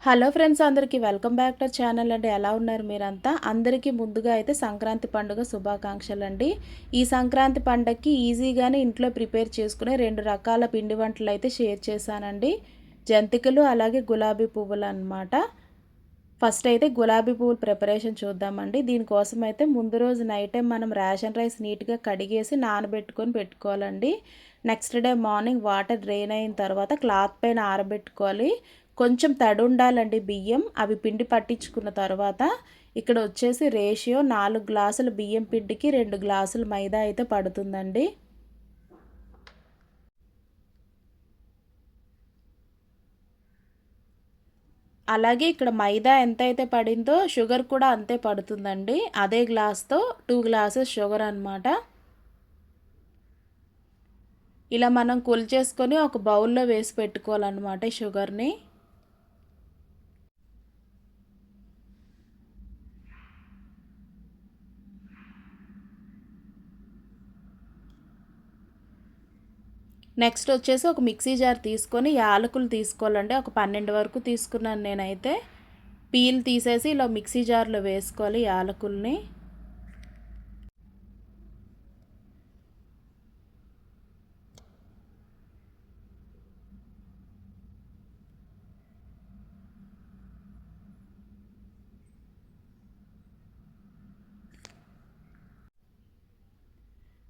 Hello friends, అందరికీ welcome back to channel అండి. ఎలా ఉన్నారు మీరంతా? అందరికీ ముందుగా అయితే సంక్రాంతి పండుగ శుభాకాంక్షలు అండి. ఈ సంక్రాంతి పండగకి ఈజీగానే ఇంట్లో ప్రిపేర్ చేసుకునే 2 రకాల పిండి వంటలు అయితే షేర్ చేశానండి. జంతికలు అలాగే గులాబీ పువ్వులు అన్నమాట. ఫస్ట్ అయితే గులాబీ పువ్వుల ప్రిపరేషన్ చూద్దామండి. దీనికోసం అయితే ముందు రోజు నైటే మనం రేషన్ రైస్ నీట్గా కడిగేసి నానబెట్టుకొని పెట్టుకోవాలండి. Next day morning water drain అయిన తర్వాత క్లాత్ పైన ఆరబెట్టుకోవాలి. కొంచెం తడి ఉండాలండి బియ్యం. అవి పిండి పట్టించుకున్న తర్వాత ఇక్కడ వచ్చేసి రేషియో 4 గ్లాసుల బియ్యం పిండికి 2 గ్లాసుల మైదా అయితే పడుతుందండి. అలాగే ఇక్కడ మైదా ఎంతైతే పడిందో షుగర్ కూడా అంతే పడుతుందండి. అదే గ్లాస్తో 2 గ్లాసెస్ షుగర్ అనమాట. ఇలా మనం కొలిచేసుకొని ఒక బౌల్లో వేసి పెట్టుకోవాలన్నమాట ఈ షుగర్ని. నెక్స్ట్ వచ్చేసి ఒక మిక్సీ జార్ తీసుకొని యాలకులు తీసుకోవాలండి. ఒక 12 వరకు తీసుకున్నాను నేనైతే. పీల్ తీసేసి ఇలా మిక్సీ జార్లో వేసుకోవాలి యాలకుల్ని.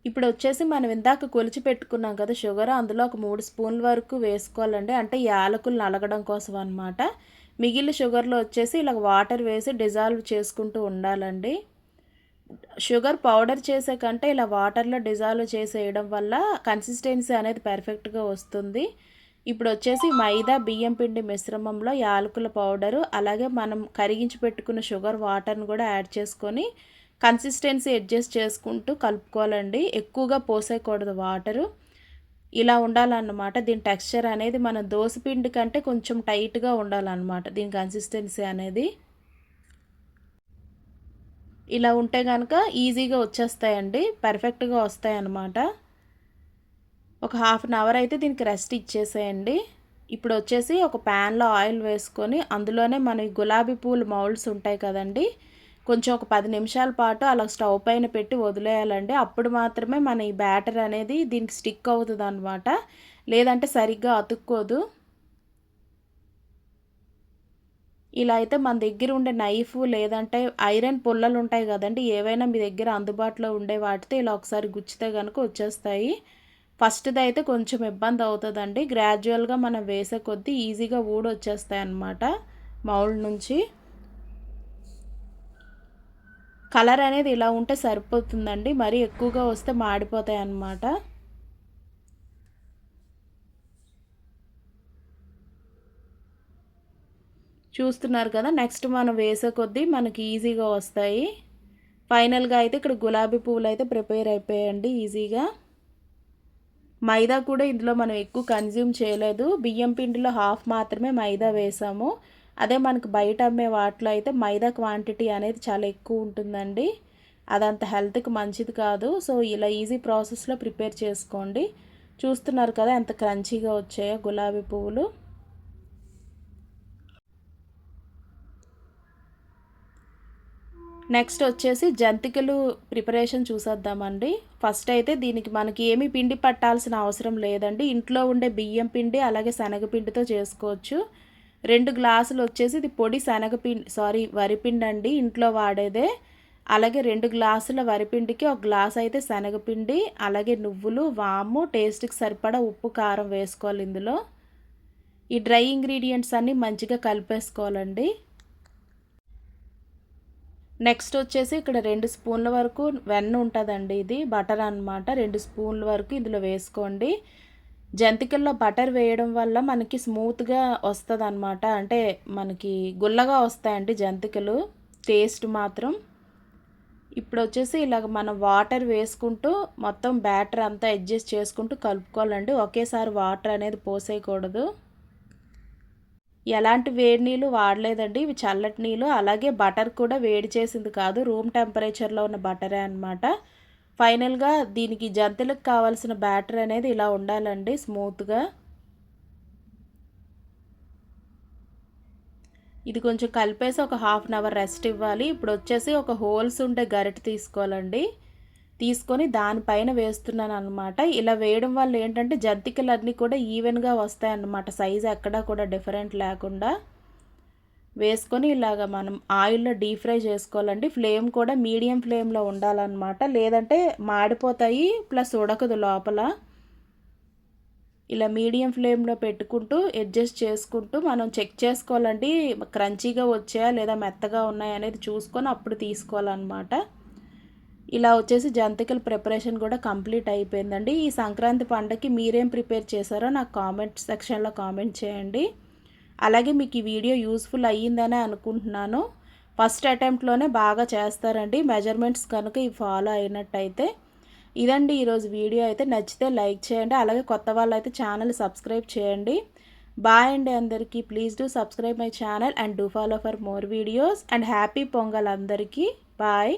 ఇప్పుడు వచ్చేసి మనం ఇందాక కొలిచి పెట్టుకున్నాం కదా షుగర్, అందులో ఒక 3 స్పూన్ల వరకు వేసుకోవాలండి. అంటే యాలకులు నలగడం కోసం అనమాట. మిగిలిన షుగర్లో వచ్చేసి ఇలా వాటర్ వేసి డిజాల్వ్ చేసుకుంటూ ఉండాలండి. షుగర్ పౌడర్ చేసే కంటే ఇలా వాటర్లో డిజాల్వ్ చేసేయడం వల్ల కన్సిస్టెన్సీ అనేది పర్ఫెక్ట్గా వస్తుంది. ఇప్పుడు వచ్చేసి మైదా బియ్యం పిండి మిశ్రమంలో యాలకుల పౌడరు అలాగే మనం కరిగించి పెట్టుకున్న షుగర్ వాటర్ని కూడా యాడ్ చేసుకొని కన్సిస్టెన్సీ అడ్జస్ట్ చేసుకుంటూ కలుపుకోవాలండి. ఎక్కువగా పోసేయకూడదు వాటరు. ఇలా ఉండాలన్నమాట. దీని టెక్స్చర్ అనేది మన దోసపిండి కంటే కొంచెం టైట్గా ఉండాలన్నమాట దీని కన్సిస్టెన్సీ అనేది. ఇలా ఉంటే కనుక ఈజీగా వచ్చేస్తాయండి, పర్ఫెక్ట్గా వస్తాయన్నమాట. ఒక హాఫ్ అన్ అవర్ అయితే దీనికి రెస్ట్ ఇచ్చేసేయండి. ఇప్పుడు వచ్చేసి ఒక ప్యాన్లో ఆయిల్ వేసుకొని అందులోనే మన గులాబీ పూల మౌల్డ్స్ ఉంటాయి కదండి, కొంచెం ఒక 10 నిమిషాల పాటు అలా స్టవ్ పైన పెట్టి వదిలేయాలండి. అప్పుడు మాత్రమే మన ఈ బ్యాటర్ అనేది దీనికి స్టిక్ అవుతుంది అనమాట. లేదంటే సరిగ్గా అతుక్కోదు. ఇలా అయితే మన దగ్గర ఉండే నైఫ్ లేదంటే ఐరన్ పుల్లలు ఉంటాయి కదండి, ఏవైనా మీ దగ్గర అందుబాటులో ఉండే వాటితో ఇలా ఒకసారి గుచ్చితే కనుక వచ్చేస్తాయి. ఫస్ట్ది అయితే కొంచెం ఇబ్బంది అవుతుందండి. గ్రాడ్యువల్గా మనం వేసే కొద్దీ ఈజీగా ఊడొచ్చేస్తాయి అన్నమాట మౌల్డ్ నుంచి. కలర్ అనేది ఇలా ఉంటే సరిపోతుందండి, మరీ ఎక్కువగా వస్తే మాడిపోతాయి అన్నమాట. చూస్తున్నారు కదా, నెక్స్ట్ మనం వేసే కొద్దీ మనకి ఈజీగా వస్తాయి. ఫైనల్గా అయితే ఇక్కడ గులాబీ పువ్వులు అయితే ప్రిపేర్ అయిపోయాయండి ఈజీగా. మైదా కూడా ఇందులో మనం ఎక్కువ కన్జ్యూమ్ చేయలేదు. బియ్యం పిండిలో హాఫ్ మాత్రమే మైదా వేసాము. అదే మనకు బయట అమ్మే వాటిలో అయితే మైదా క్వాంటిటీ అనేది చాలా ఎక్కువ ఉంటుందండి. అదంత హెల్త్కి మంచిది కాదు. సో ఇలా ఈజీ ప్రాసెస్లో ప్రిపేర్ చేసుకోండి. చూస్తున్నారు కదా ఎంత క్రంచీగా వచ్చాయో గులాబీ పువ్వులు. నెక్స్ట్ వచ్చేసి జంతికలు ప్రిపరేషన్ చూసేద్దామండి. ఫస్ట్ అయితే దీనికి మనకి ఏమీ పిండి పట్టాల్సిన అవసరం లేదండి. ఇంట్లో ఉండే బియ్యం పిండి అలాగే శనగపిండితో చేసుకోవచ్చు. 2 గ్లాసులు వచ్చేసి ఇది పొడి వరిపిండి అండి, ఇంట్లో వాడేదే. అలాగే 2 గ్లాసుల వరిపిండికి 1 గ్లాస్ అయితే శనగపిండి అలాగే నువ్వులు, వాము, టేస్ట్కి సరిపడా ఉప్పు, కారం వేసుకోవాలి ఇందులో. ఈ డ్రై ఇంగ్రీడియంట్స్ అన్నీ మంచిగా కలిపేసుకోవాలండి. నెక్స్ట్ వచ్చేసి ఇక్కడ 2 స్పూన్ల వరకు వెన్న ఉంటుందండి, ఇది బటర్ అనమాట. 2 స్పూన్ల వరకు ఇందులో వేసుకోండి. జంతికల్లో బటర్ వేయడం వల్ల మనకి స్మూత్గా వస్తుంది అనమాట. అంటే మనకి గుల్లగా వస్తాయండి జంతికలు, టేస్ట్ మాత్రం. ఇప్పుడు వచ్చేసి ఇలాగ మనం వాటర్ వేసుకుంటూ మొత్తం బ్యాటర్ అంతా అడ్జస్ట్ చేసుకుంటూ కలుపుకోవాలండి. ఒకేసారి వాటర్ అనేది పోసేయకూడదు. ఎలాంటి వేడి నీళ్ళు వాడలేదండి, ఇవి చల్లటి నీళ్ళు. అలాగే బటర్ కూడా వేడి చేసింది కాదు, రూమ్ టెంపరేచర్లో ఉన్న బటరే అనమాట. ఫైనల్గా దీనికి జంతికలకు కావాల్సిన బ్యాటర్ అనేది ఇలా ఉండాలండి, స్మూత్గా. ఇది కొంచెం కలిపేసి ఒక హాఫ్ అన్ అవర్ రెస్ట్ ఇవ్వాలి. ఇప్పుడు వచ్చేసి ఒక హోల్స్ ఉండే గరిటె తీసుకోవాలండి. తీసుకొని దానిపైన వేస్తున్నాను అనమాట. ఇలా వేయడం వల్ల ఏంటంటే జంతికలన్నీ కూడా ఈవెన్గా వస్తాయన్నమాట, సైజు ఎక్కడా కూడా డిఫరెంట్ లేకుండా. వేసుకొని ఇలాగ మనం ఆయిల్లో డీప్ ఫ్రై చేసుకోవాలండి. ఫ్లేమ్ కూడా మీడియం ఫ్లేమ్లో ఉండాలన్నమాట, లేదంటే మాడిపోతాయి, ప్లస్ ఉడకదు లోపల. ఇలా మీడియం ఫ్లేమ్లో పెట్టుకుంటూ అడ్జస్ట్ చేసుకుంటూ మనం చెక్ చేసుకోవాలండి, క్రంచీగా వచ్చాయా లేదా మెత్తగా ఉన్నాయా అనేది చూసుకొని అప్పుడు తీసుకోవాలన్నమాట. ఇలా వచ్చేసి జంతికల ప్రిపరేషన్ కూడా కంప్లీట్ అయిపోయిందండి. ఈ సంక్రాంతి పండగకి మీరేం ప్రిపేర్ చేశారో నాకు కామెంట్ సెక్షన్లో కామెంట్ చేయండి. అలాగే మీకు ఈ వీడియో యూస్ఫుల్ అయ్యిందనే అనుకుంటున్నాను. ఫస్ట్ అటెంప్ట్లోనే బాగా చేస్తారండి మెజర్మెంట్స్ కనుక ఇవి ఫాలో అయినట్టయితే. ఇదండి ఈరోజు వీడియో అయితే. నచ్చితే లైక్ చేయండి, అలాగే కొత్త వాళ్ళైతే ఛానల్ సబ్స్క్రైబ్ చేయండి. బాయ్ అండి అందరికీ. Please do subscribe my channel and do follow for more videos and happy pongal అందరికీ. బాయ్.